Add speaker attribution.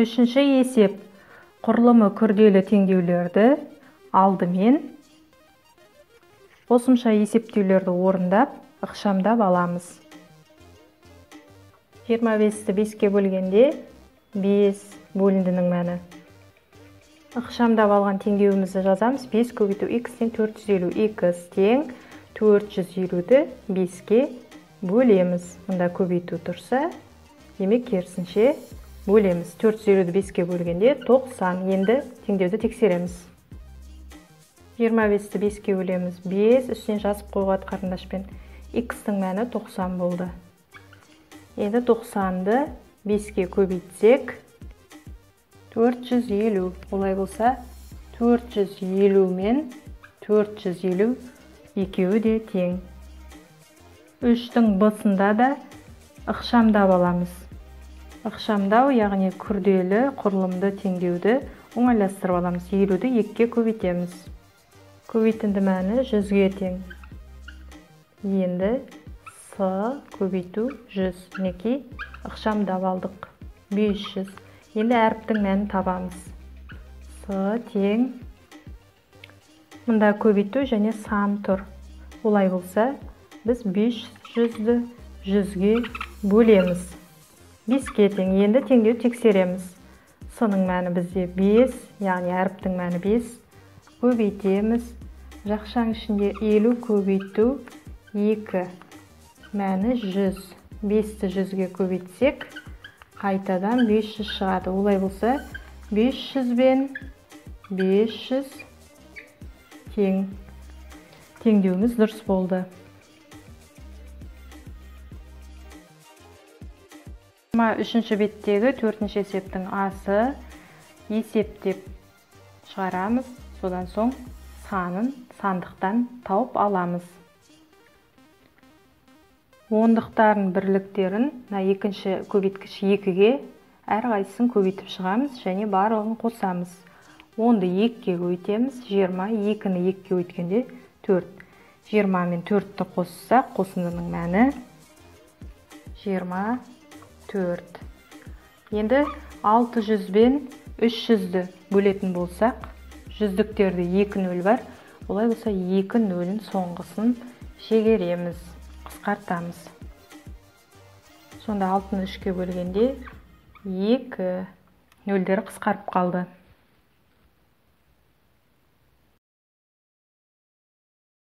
Speaker 1: Үшінші есеп. Құрылымы күрделі теңдеулерді алдымен қосымша есептеулерді орындап, ықшамдап аламыз. 25-ті 5-ке бөлгенде 5 бөліндінің мәні. Ықшамдап алған теңдеуімізді жазамыз. 5 көбейту x-тен 450. x тең 450-ді 5-ке бөлеміз. Мұнда көбейту тұрса, демек керісінше бөлеміз. 450-ді 5-ке бөлгенде 90. Енді теңдеуді тексереміз. 25-ті 5-ке бөлеміз. 5 үстіне жазып қойған қарындашпен. X-тің мәні 90 болды. Енді 90-ды 5-ке көбейтсек 450. Олай болса 450 мен 450 екеуі де тең. 3-тің б-сында да ықшамдап аламыз. Ықшамдау, яғни күрделі құрылымды теңдеуді оңайластырып аламыз. 50-ді 2-ке көбейтеміз. Көбейтінді мәні 100-ге тең. Енді с көбейту 100. Мінекей ықшамдап алдық. 500. Енді әріптің мәнін табамыз. С тең. Мұнда көбейту және сан тұр. Олай болса, біз 500-ді 100-ге бөлеміз. 5-ке тең. Енді теңдеу тексереміз. С-ның мәні бізде 5, яғни әріптің мәні 5. Көбейтеміз. Жақшаң ішінде 50 көбейту 2. Мәні 100. 5-ті 100-ге көбейтсек, қайтадан 500 шығады. Олай болса, 500 бен 500 тең. Теңдеуіміз дұрыс болды. 23-ші беттегі 4-ші есептің асы есептеп шығарамыз. Содан соң санын сандықтан тауып аламыз. Ондықтарын бірліктерін екінші көбейткіш 2-ге әрқайсысын көбейтіп шығамыз және барлығын қосамыз. 10-ды 2-ке көбейтеміз. 20, 2-ні 2-ке көбейткенде 4. 20 мен 4-ті қоссақ, қосындының мәні 24. Енді 600 бен 300-ді бөлетін болсақ, жүздіктерде 2 нөл бар. Олай болса 2 нөлін соңғысын шегереміз, қысқартамыз. Сонда 6-ны 3-ке бөлгенде 2 нөлдері қысқарып қалды.